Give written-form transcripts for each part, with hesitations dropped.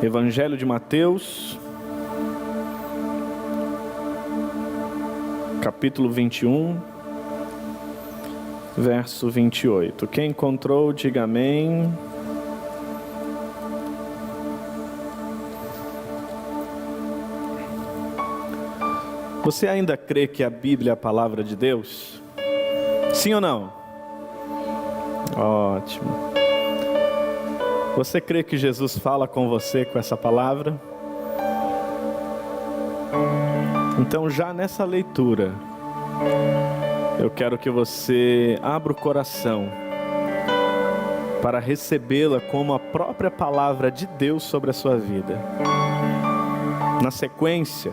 Evangelho de Mateus, capítulo 21, verso 28. Quem encontrou, diga amém. Você ainda crê que a Bíblia é a palavra de Deus? Sim ou não? Ótimo. Você crê que Jesus fala com você com essa palavra? Então, já nessa leitura, eu quero que você abra o coração para recebê-la como a própria palavra de Deus sobre a sua vida. Na sequência,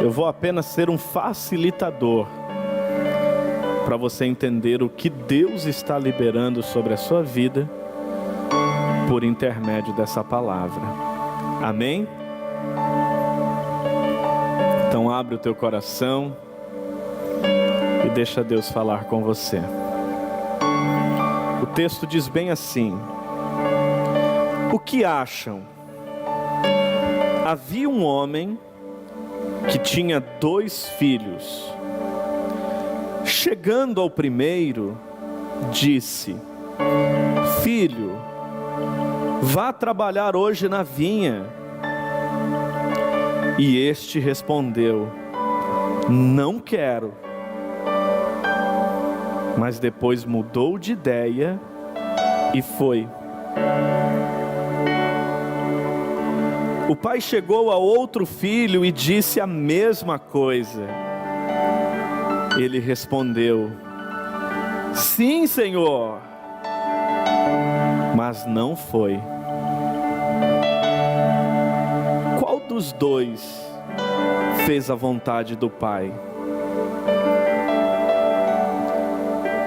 eu vou apenas ser um facilitador para você entender o que Deus está liberando sobre a sua vida por intermédio dessa palavra. Amém? Então abre o teu coração e deixa Deus falar com você. O texto diz bem assim: o que acham? Havia um homem que tinha 2 filhos. Chegando ao primeiro, disse: filho, vá trabalhar hoje na vinha. E este respondeu: não quero. Mas depois mudou de ideia e foi. O pai chegou a outro filho e disse a mesma coisa. Ele respondeu: sim, Senhor. Mas não foi. Qual dos 2 fez a vontade do pai?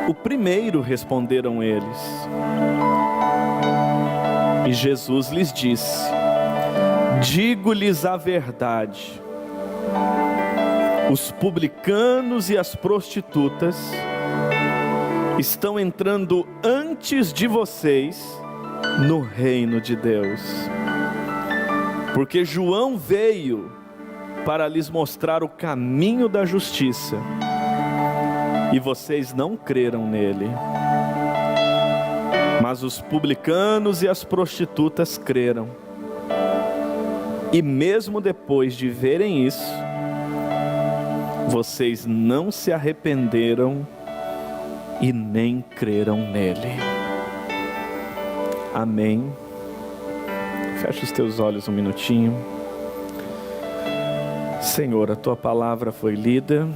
O primeiro, responderam eles. E Jesus lhes disse: digo-lhes a verdade, os publicanos e as prostitutas estão entrando antes de vocês no reino de Deus. Porque João veio para lhes mostrar o caminho da justiça, e vocês não creram nele. Mas os publicanos e as prostitutas creram. E mesmo depois de verem isso, vocês não se arrependeram e nem creram nele. Amém. Fecha os teus olhos um minutinho. Senhor, a tua palavra foi lida.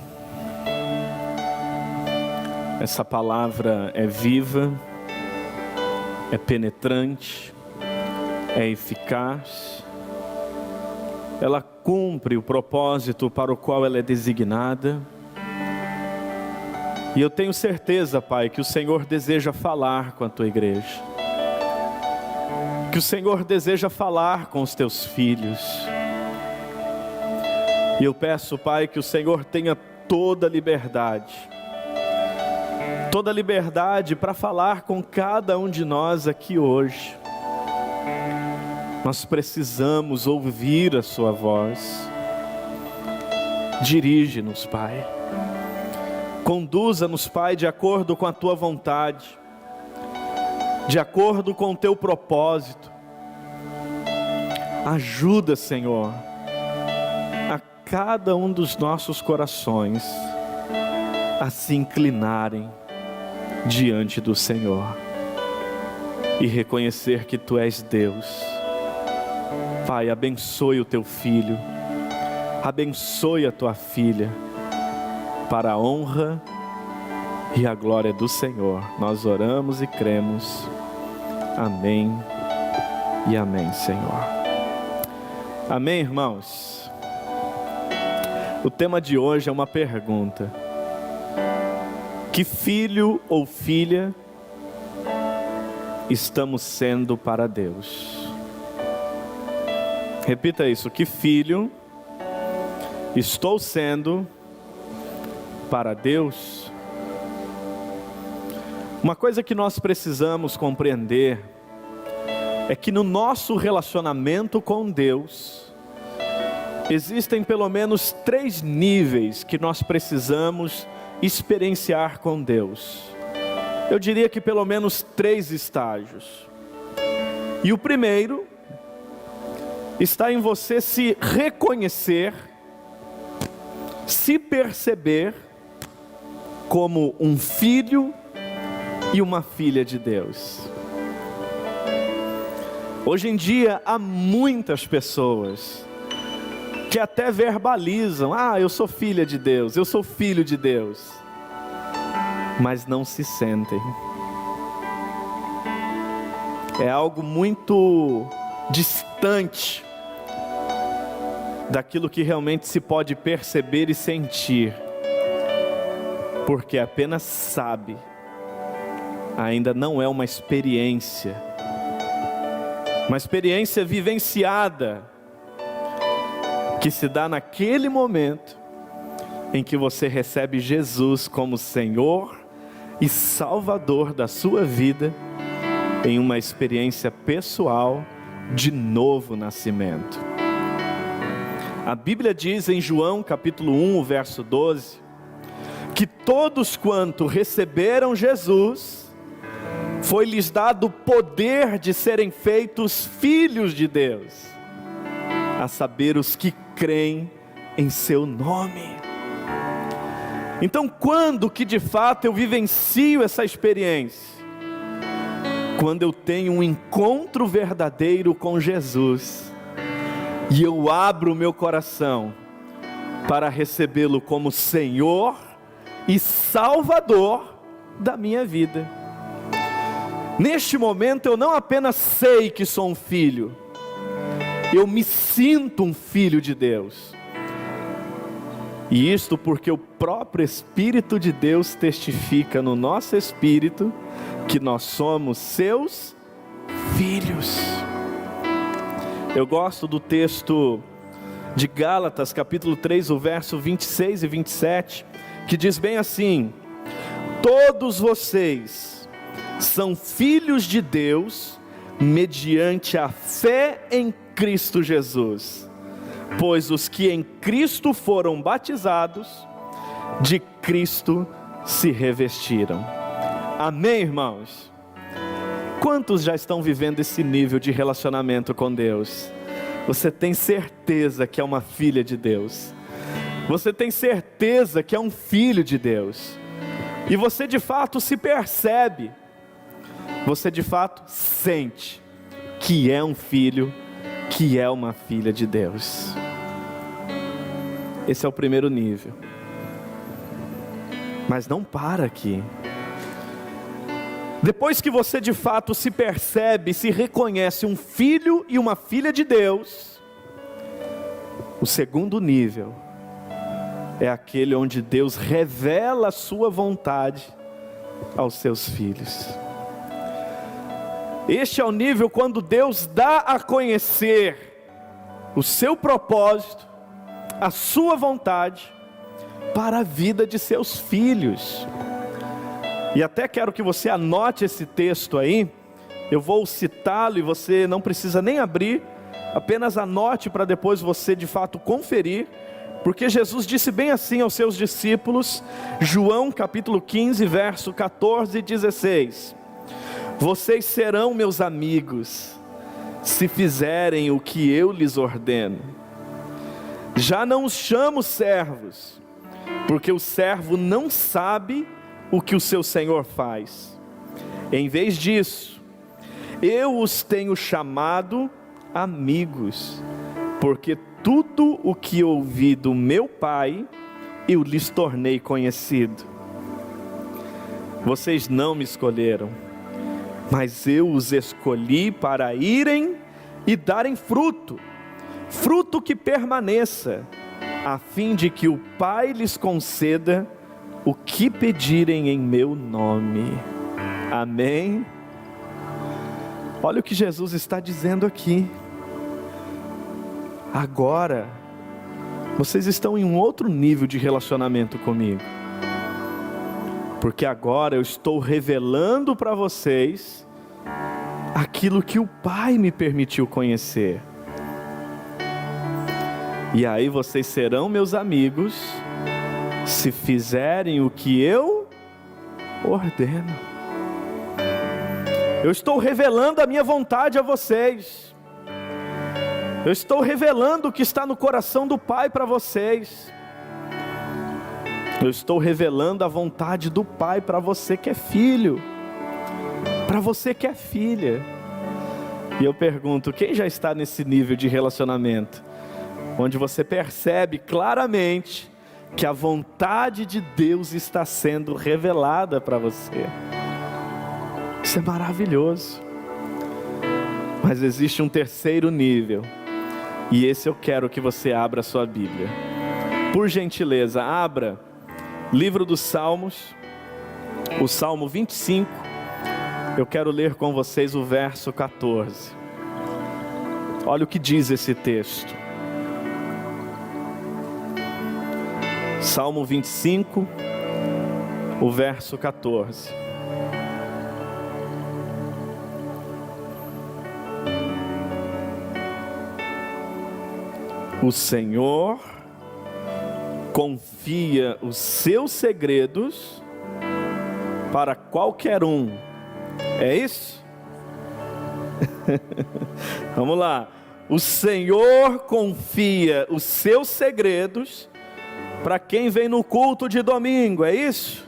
Essa palavra é viva, é penetrante, é eficaz. Ela cumpre o propósito para o qual ela é designada. E eu tenho certeza, Pai, que o Senhor deseja falar com a tua igreja. Que o Senhor deseja falar com os teus filhos. E eu peço, Pai, que o Senhor tenha toda a liberdade. Toda a liberdade para falar com cada um de nós aqui hoje. Nós precisamos ouvir a sua voz. Dirige-nos, Pai. Conduza-nos, Pai, de acordo com a tua vontade, de acordo com o teu propósito. Ajuda, Senhor, a cada um dos nossos corações a se inclinarem diante do Senhor e reconhecer que tu és Deus. Pai, abençoe o teu filho, abençoe a tua filha, para a honra e a glória do Senhor. Nós oramos e cremos. Amém e amém, Senhor. Amém, irmãos? O tema de hoje é uma pergunta: que filho ou filha estamos sendo para Deus? Repita isso: que filho estou sendo para Deus? Uma coisa que nós precisamos compreender é que no nosso relacionamento com Deus, existem pelo menos 3 níveis que nós precisamos experienciar com Deus. Eu diria que pelo menos 3 estágios. E o primeiro está em você se reconhecer, se perceber como um filho e uma filha de Deus. Hoje em dia há muitas pessoas que até verbalizam: eu sou filha de Deus, eu sou filho de Deus, mas não se sentem. É algo muito distante daquilo que realmente se pode perceber e sentir, porque apenas sabe, ainda não é uma experiência vivenciada, que se dá naquele momento em que você recebe Jesus como Senhor e Salvador da sua vida, em uma experiência pessoal de novo nascimento. A Bíblia diz em João capítulo 1, verso 12, que todos quanto receberam Jesus, foi-lhes dado o poder de serem feitos filhos de Deus, a saber, os que creem em seu nome. Então, quando que de fato eu vivencio essa experiência? Quando eu tenho um encontro verdadeiro com Jesus, e eu abro o meu coração para recebê-lo como Senhor e Salvador da minha vida. Neste momento eu não apenas sei que sou um filho, eu me sinto um filho de Deus. E isto porque o próprio Espírito de Deus testifica no nosso espírito que nós somos seus filhos. Eu gosto do texto de Gálatas, capítulo 3, o verso 26 e 27, que diz bem assim: todos vocês são filhos de Deus mediante a fé em Cristo Jesus, pois os que em Cristo foram batizados, de Cristo se revestiram. Amém, irmãos? Quantos já estão vivendo esse nível de relacionamento com Deus? Você tem certeza que é uma filha de Deus? Você tem certeza que é um filho de Deus? E você de fato se percebe, você de fato sente que é um filho, que é uma filha de Deus. Esse é o primeiro nível. Mas não para aqui. Depois que você de fato se percebe, se reconhece um filho e uma filha de Deus, o segundo nível é aquele onde Deus revela a sua vontade aos seus filhos. Este é o nível quando Deus dá a conhecer o seu propósito, a sua vontade para a vida de seus filhos. E até quero que você anote esse texto aí. Eu vou citá-lo e você não precisa nem abrir, apenas anote para depois você de fato conferir, porque Jesus disse bem assim aos seus discípulos, João capítulo 15, verso 14 e 16: vocês serão meus amigos, se fizerem o que eu lhes ordeno. Já não os chamo servos, porque o servo não sabe o que o seu Senhor faz. Em vez disso, eu os tenho chamado amigos, porque tudo o que ouvi do meu Pai, eu lhes tornei conhecido. Vocês não me escolheram, mas eu os escolhi para irem e darem fruto, fruto que permaneça, a fim de que o Pai lhes conceda o que pedirem em meu nome. Amém? Olha o que Jesus está dizendo aqui. Agora, vocês estão em um outro nível de relacionamento comigo, porque agora eu estou revelando para vocês aquilo que o Pai me permitiu conhecer. E aí vocês serão meus amigos, se fizerem o que eu ordeno. Eu estou revelando a minha vontade a vocês. Eu estou revelando o que está no coração do Pai para vocês. Eu estou revelando a vontade do Pai para você que é filho, para você que é filha. E eu pergunto, quem já está nesse nível de relacionamento, onde você percebe claramente que a vontade de Deus está sendo revelada para você? Isso é maravilhoso. Mas existe um terceiro nível, e esse eu quero que você abra a sua Bíblia. Por gentileza, abra livro dos Salmos, o Salmo 25. Eu quero ler com vocês o verso 14. Olha o que diz esse texto. Salmo 25, o verso 14. O Senhor confia os seus segredos para qualquer um. É isso? Vamos lá. O Senhor confia os seus segredos para quem vem no culto de domingo. É isso?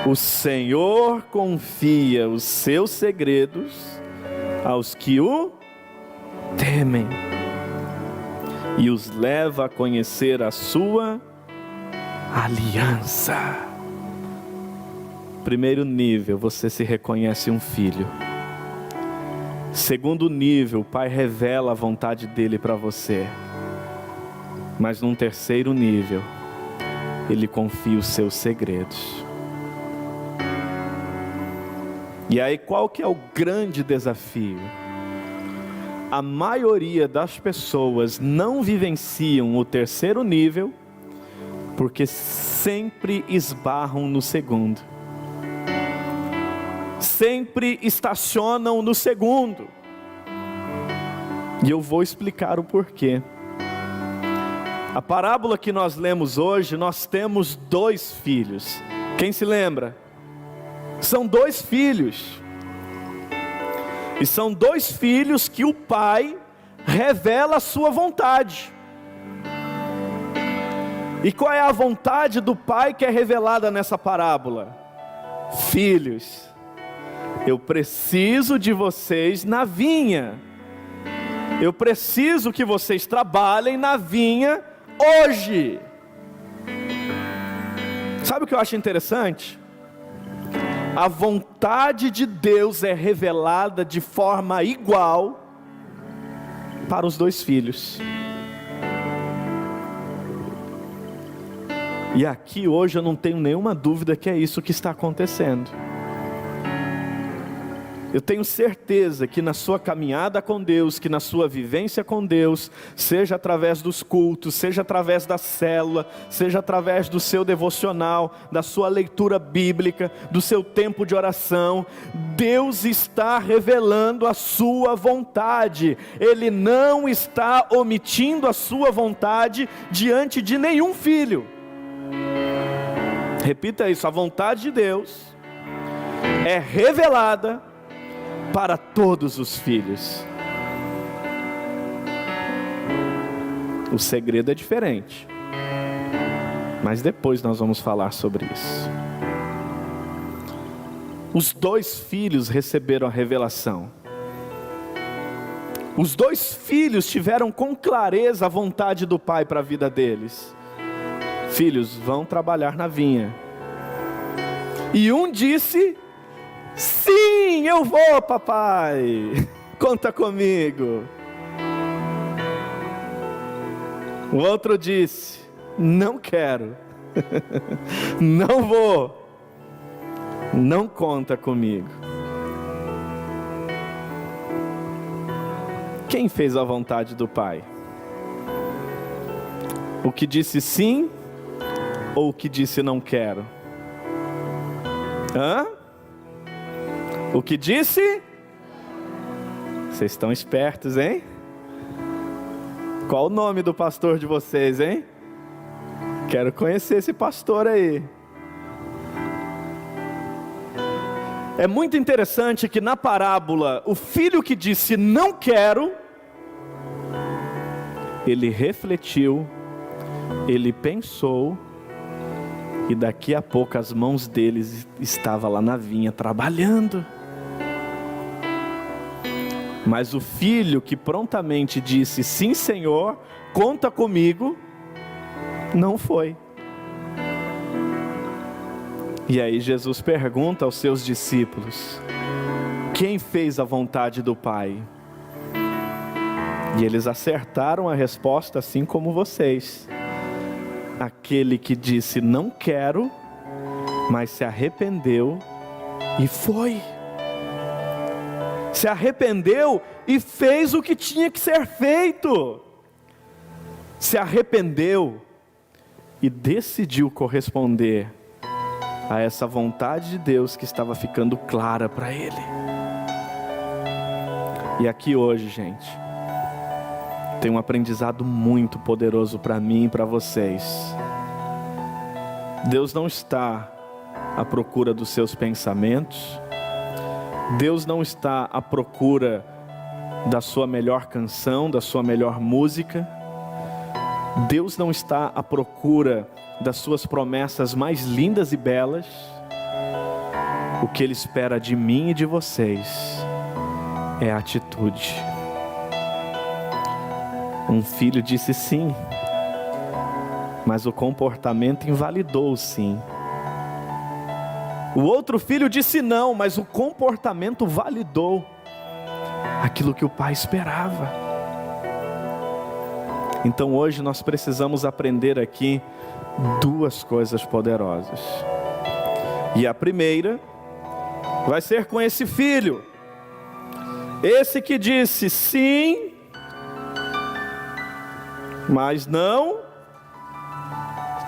O Senhor confia os seus segredos aos que o temem e os leva a conhecer a sua aliança. Primeiro nível, você se reconhece um filho. Segundo nível, o Pai revela a vontade dele para você. Mas num terceiro nível, ele confia os seus segredos. E aí, qual que é o grande desafio? A maioria das pessoas não vivenciam o terceiro nível porque sempre esbarram no segundo. Sempre estacionam no segundo. E eu vou explicar o porquê. A parábola que nós lemos hoje, nós temos 2 filhos. Quem se lembra? São 2 filhos. E são 2 filhos que o pai revela a sua vontade. E qual é a vontade do pai que é revelada nessa parábola? Filhos, eu preciso de vocês na vinha. Eu preciso que vocês trabalhem na vinha hoje. Sabe o que eu acho interessante? A vontade de Deus é revelada de forma igual para os 2 filhos. E aqui hoje eu não tenho nenhuma dúvida que é isso que está acontecendo. Eu tenho certeza que na sua caminhada com Deus, que na sua vivência com Deus, seja através dos cultos, seja através da célula, seja através do seu devocional, da sua leitura bíblica, do seu tempo de oração, Deus está revelando a sua vontade. Ele não está omitindo a sua vontade diante de nenhum filho. Repita isso, a vontade de Deus é revelada para todos os filhos. O segredo é diferente, mas depois nós vamos falar sobre isso. Os 2 filhos receberam a revelação. Os 2 filhos tiveram com clareza a vontade do pai para a vida deles. Filhos, vão trabalhar na vinha. E um disse: sim, eu vou, papai. Conta comigo. O outro disse: não quero. Não vou. Não conta comigo. Quem fez a vontade do pai? O que disse sim ou o que disse não quero? Hã? O que disse? Vocês estão espertos, hein? Qual o nome do pastor de vocês, hein? Quero conhecer esse pastor aí. É muito interessante que na parábola, o filho que disse não quero, ele refletiu, ele pensou, e daqui a pouco as mãos deles estavam lá na vinha trabalhando. Mas o filho que prontamente disse sim, Senhor, conta comigo, não foi. E aí Jesus pergunta aos seus discípulos: quem fez a vontade do Pai? E eles acertaram a resposta assim como vocês. Aquele que disse não quero, mas se arrependeu e foi. Se arrependeu e fez o que tinha que ser feito. Se arrependeu e decidiu corresponder a essa vontade de Deus que estava ficando clara para ele. E aqui hoje, gente, tem um aprendizado muito poderoso para mim e para vocês. Deus não está à procura dos seus pensamentos. Deus não está à procura da sua melhor canção, da sua melhor música. Deus não está à procura das suas promessas mais lindas e belas. O que Ele espera de mim e de vocês é a atitude. Um filho disse sim, mas o comportamento invalidou o sim. O outro filho disse não, mas o comportamento validou aquilo que o pai esperava. Então hoje nós precisamos aprender aqui duas coisas poderosas. E a primeira vai ser com esse filho. Esse que disse sim, mas não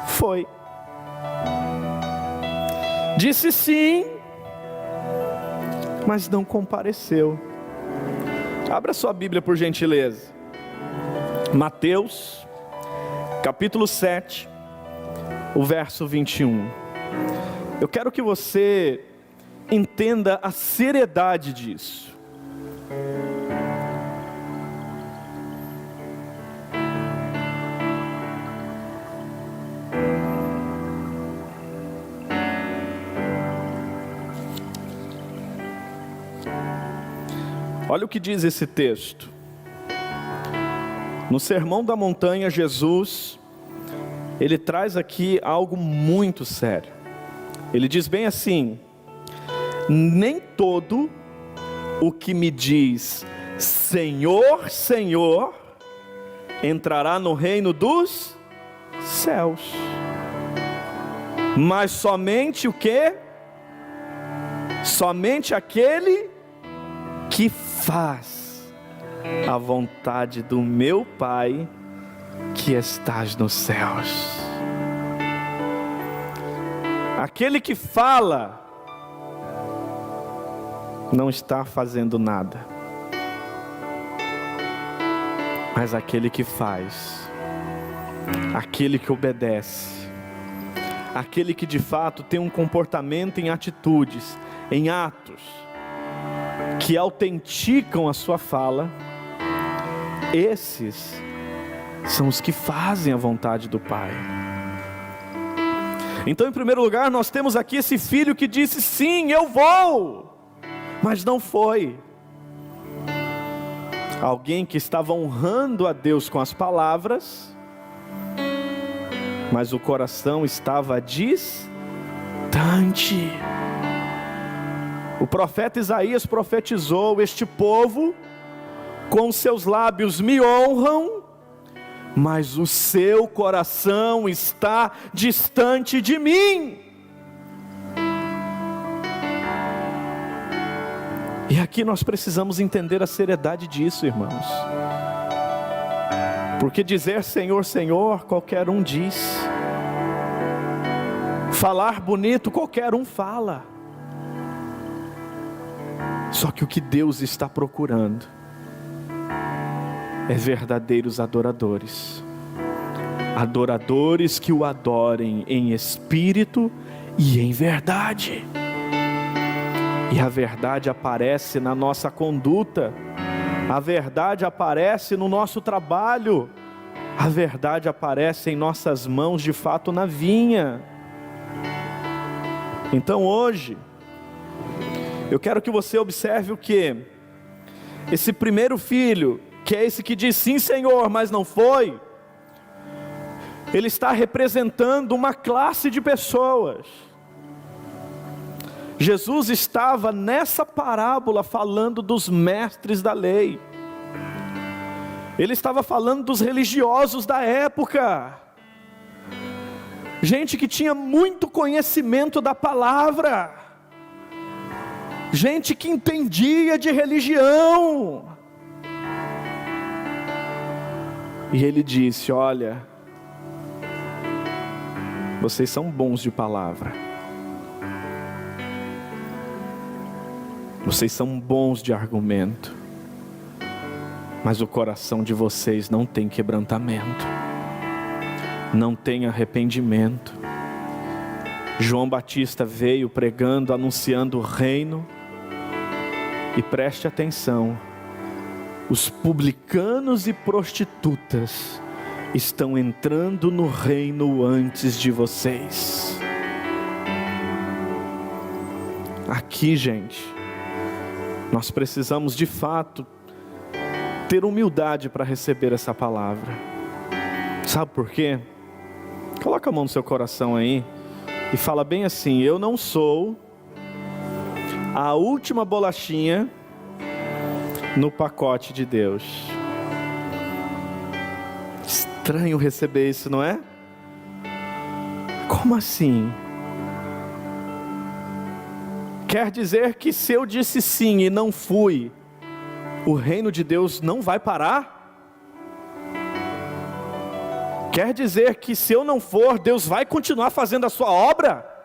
foi. Disse sim, mas não compareceu. Abra sua Bíblia por gentileza. Mateus, capítulo 7, o verso 21. Eu quero que você entenda a seriedade disso. Olha o que diz esse texto. No Sermão da Montanha, Jesus, ele traz aqui algo muito sério. Ele diz bem assim: nem todo o que me diz Senhor, Senhor, entrará no reino dos céus, mas somente o quê? Somente aquele que faz a vontade do meu Pai que estás nos céus. Aquele que fala não está fazendo nada, mas aquele que faz, aquele que obedece, aquele que de fato tem um comportamento em atitudes, em atos que autenticam a sua fala, esses são os que fazem a vontade do Pai. Então, em primeiro lugar, nós temos aqui esse filho que disse sim, eu vou, mas não foi. Alguém que estava honrando a Deus com as palavras, mas o coração estava distante. O profeta Isaías profetizou: este povo com seus lábios me honram, mas o seu coração está distante de mim. E aqui nós precisamos entender a seriedade disso, irmãos. Porque dizer Senhor, Senhor, qualquer um diz. Falar bonito, qualquer um fala. Só que o que Deus está procurando é verdadeiros adoradores. Adoradores que o adorem em espírito e em verdade. E a verdade aparece na nossa conduta. A verdade aparece no nosso trabalho. A verdade aparece em nossas mãos, de fato, na vinha. Então hoje, eu quero que você observe o que? Esse primeiro filho, que é esse que diz sim Senhor, mas não foi. Ele está representando uma classe de pessoas. Jesus estava nessa parábola falando dos mestres da lei. Ele estava falando dos religiosos da época. Gente que tinha muito conhecimento da palavra. Gente que entendia de religião. E ele disse: olha, vocês são bons de palavra. Vocês são bons de argumento. Mas o coração de vocês não tem quebrantamento. Não tem arrependimento. João Batista veio pregando, anunciando o reino. E preste atenção, os publicanos e prostitutas estão entrando no reino antes de vocês. Aqui, gente, nós precisamos de fato ter humildade para receber essa palavra. Sabe por quê? Coloca a mão no seu coração aí e fala bem assim: eu não sou a última bolachinha no pacote de Deus. Estranho receber isso, não é? Como assim? Quer dizer que se eu disse sim e não fui, o reino de Deus não vai parar? Quer dizer que se eu não for, Deus vai continuar fazendo a sua obra?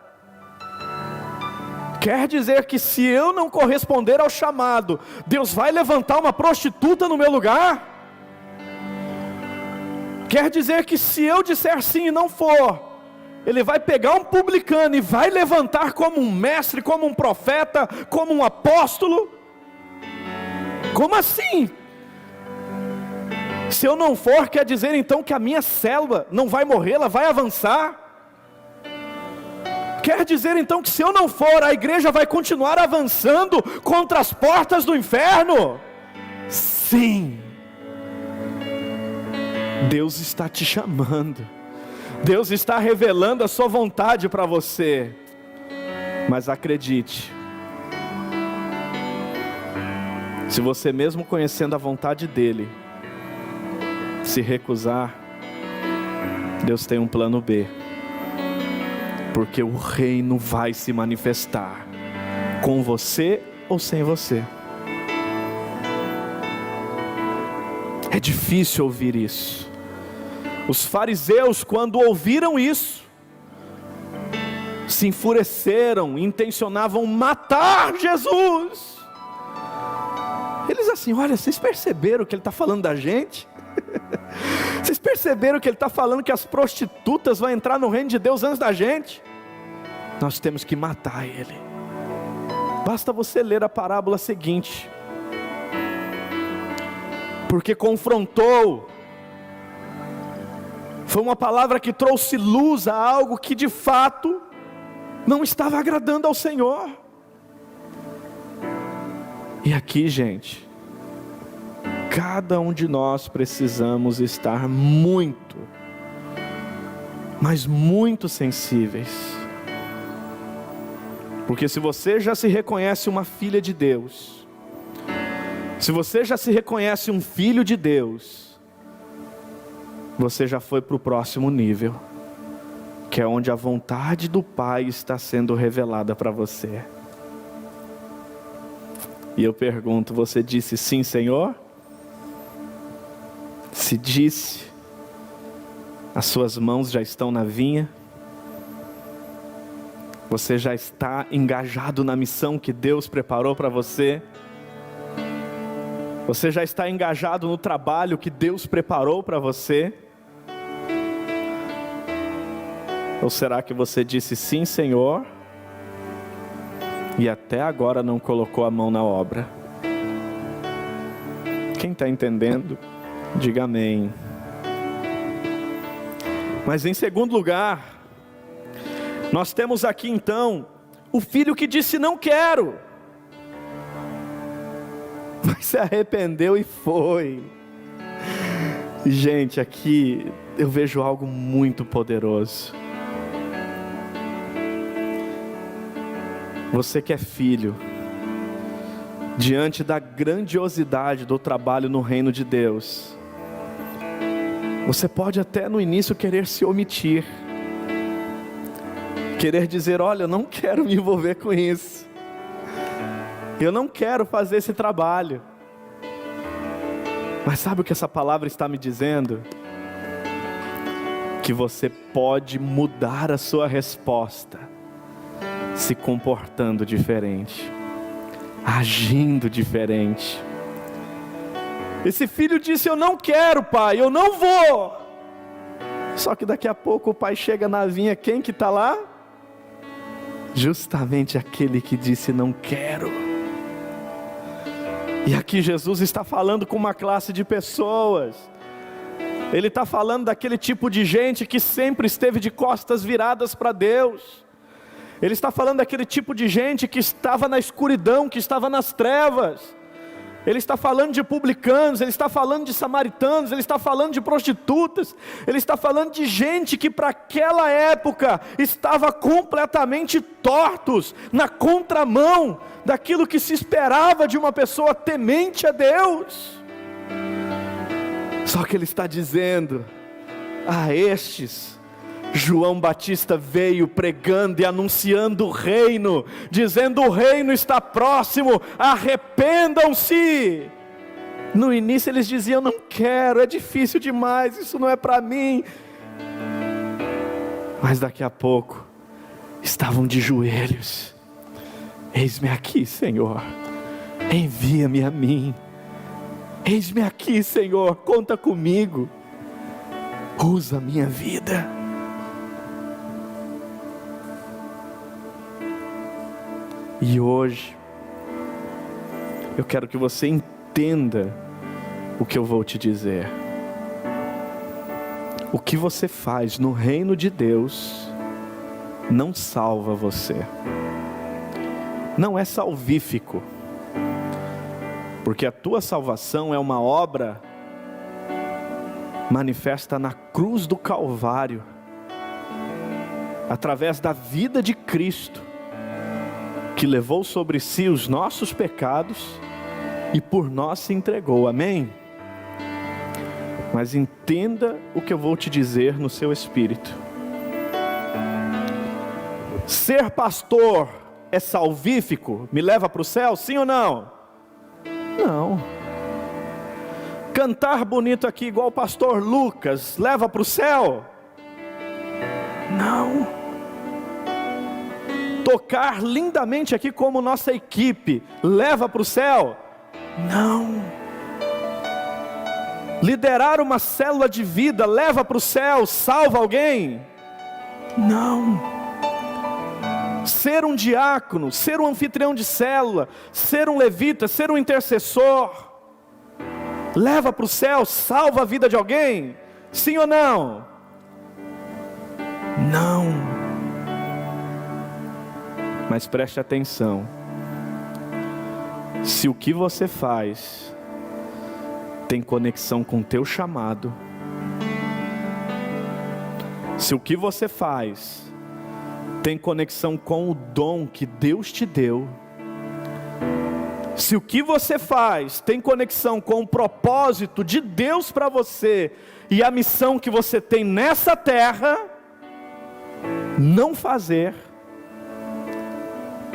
Quer dizer que se eu não corresponder ao chamado, Deus vai levantar uma prostituta no meu lugar? Quer dizer que se eu disser sim e não for, Ele vai pegar um publicano e vai levantar como um mestre, como um profeta, como um apóstolo? Como assim? Se eu não for, quer dizer então que a minha célula não vai morrer, ela vai avançar? Quer dizer então que se eu não for, a igreja vai continuar avançando contra as portas do inferno? Sim. Deus está te chamando. Deus está revelando a sua vontade para você. Mas acredite, se você mesmo conhecendo a vontade dEle, se recusar, Deus tem um plano B. Porque o reino vai se manifestar, com você ou sem você. É difícil ouvir isso. Os fariseus, quando ouviram isso, se enfureceram, intencionavam matar Jesus. Eles assim: olha, vocês perceberam que ele está falando da gente? Vocês perceberam que ele está falando que as prostitutas vão entrar no reino de Deus antes da gente? Nós temos que matar ele. Basta você ler a parábola seguinte. Porque confrontou. Foi uma palavra que trouxe luz a algo que de fato não estava agradando ao Senhor. E aqui, gente, cada um de nós precisamos estar muito, mas muito sensíveis. Porque se você já se reconhece uma filha de Deus, se você já se reconhece um filho de Deus, você já foi para o próximo nível, que é onde a vontade do Pai está sendo revelada para você. E eu pergunto: você disse sim, Senhor? Se disse, as suas mãos já estão na vinha? Você já está engajado na missão que Deus preparou para você? Você já está engajado no trabalho que Deus preparou para você? Ou será que você disse sim, Senhor, e até agora não colocou a mão na obra? Quem está entendendo, diga amém. Mas em segundo lugar, nós temos aqui então o filho que disse não quero, mas se arrependeu e foi. Gente, aqui eu vejo algo muito poderoso. Você que é filho, diante da grandiosidade do trabalho no reino de Deus, você pode até no início querer se omitir, querer dizer, olha, eu não quero me envolver com isso, eu não quero fazer esse trabalho. Mas sabe o que essa palavra está me dizendo? Que você pode mudar a sua resposta, se comportando diferente, agindo diferente. Esse filho disse, eu não quero, pai, eu não vou. Só que daqui a pouco o pai chega na vinha, quem que está lá? Justamente aquele que disse não quero. E aqui Jesus está falando com uma classe de pessoas. Ele está falando daquele tipo de gente que sempre esteve de costas viradas para Deus. Ele está falando daquele tipo de gente que estava na escuridão, que estava nas trevas. Ele está falando de publicanos, ele está falando de samaritanos, ele está falando de prostitutas, ele está falando de gente que para aquela época estava completamente tortos, na contramão daquilo que se esperava de uma pessoa temente a Deus. Só que ele está dizendo, a estes, João Batista veio pregando e anunciando o reino, dizendo o reino está próximo, arrependam-se. No início eles diziam, não quero, é difícil demais, isso não é para mim. Mas daqui a pouco, estavam de joelhos, eis-me aqui, Senhor, envia-me a mim, eis-me aqui, Senhor, conta comigo, usa a minha vida. E hoje, eu quero que você entenda o que eu vou te dizer. O que você faz no reino de Deus, não salva você. Não é salvífico. Porque a tua salvação é uma obra manifesta na cruz do Calvário. Através da vida de Cristo, que levou sobre si os nossos pecados e por nós se entregou, amém? Mas entenda o que eu vou te dizer no seu espírito. Ser pastor é salvífico? Me leva para o céu, sim ou não? Não. Cantar bonito aqui igual o pastor Lucas, leva para o céu? Não. Tocar lindamente aqui como nossa equipe, leva para o céu? Não. Liderar uma célula de vida, leva para o céu, salva alguém? Não. Ser um diácono, ser um anfitrião de célula, ser um levita, ser um intercessor, leva para o céu, salva a vida de alguém? Sim ou não? Não. Mas preste atenção, se o que você faz tem conexão com o teu chamado, se o que você faz tem conexão com o dom que Deus te deu, se o que você faz tem conexão com o propósito de Deus para você e a missão que você tem nessa terra, não fazer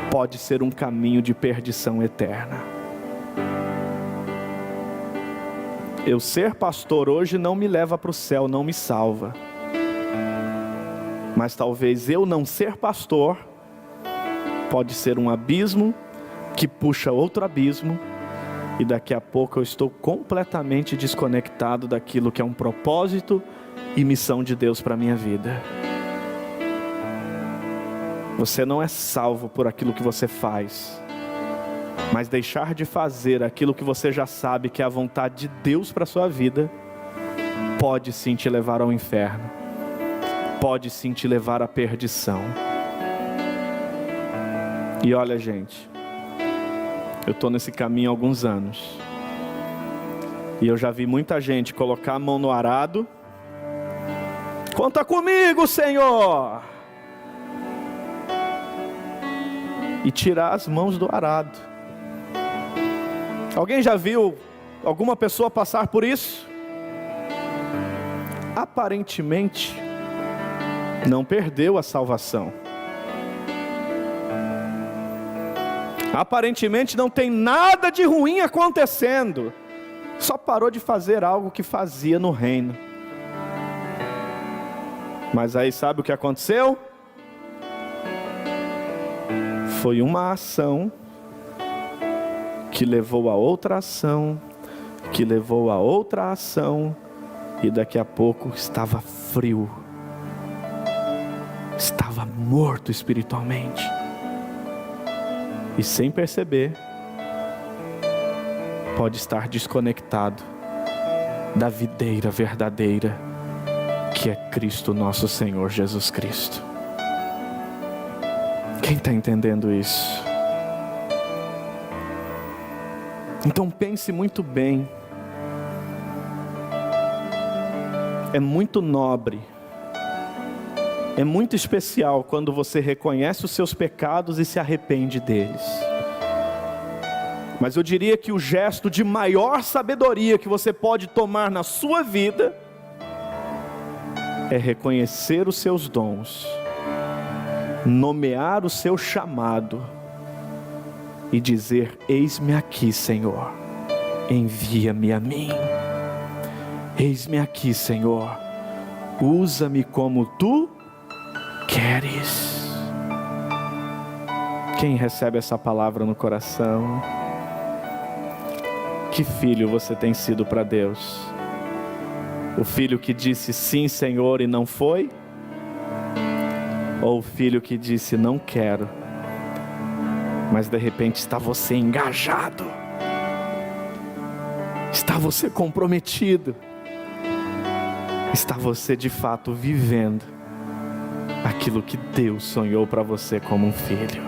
pode ser um caminho de perdição eterna. Eu ser pastor hoje não me leva para o céu, não me salva. Mas talvez eu não ser pastor Pode ser um abismo que puxa outro abismo, e daqui a pouco eu estou completamente desconectado daquilo que é um propósito e missão de Deus para a minha vida. Você não é salvo por aquilo que você faz, mas deixar de fazer aquilo que você já sabe que é a vontade de Deus para a sua vida, pode sim te levar ao inferno, pode sim te levar à perdição. E olha, gente, eu estou nesse caminho há alguns anos, e eu já vi muita gente colocar a mão no arado. Conta comigo, Senhor! E tirar as mãos do arado. Alguém já viu alguma pessoa passar por isso? Aparentemente, não perdeu a salvação. Aparentemente não tem nada de ruim acontecendo. Só parou de fazer algo que fazia no reino. Mas aí sabe o que aconteceu? Foi uma ação que levou a outra ação, que levou a outra ação, e daqui a pouco estava frio, estava morto espiritualmente, e sem perceber, pode estar desconectado da videira verdadeira, que é Cristo nosso Senhor Jesus Cristo. Quem está entendendo isso? Então pense muito bem. É muito nobre, é muito especial quando você reconhece os seus pecados e se arrepende deles. Mas eu diria que o gesto de maior sabedoria que você pode tomar na sua vida é reconhecer os seus dons, nomear o seu chamado e dizer: eis-me aqui, Senhor, envia-me a mim. Eis-me aqui, Senhor, usa-me como tu queres. Quem recebe essa palavra no coração? Que filho você tem sido para Deus? O filho que disse sim, Senhor, e não foi? Ou o filho que disse não quero, mas de repente está você engajado, está você comprometido, está você de fato vivendo aquilo que Deus sonhou para você como um filho?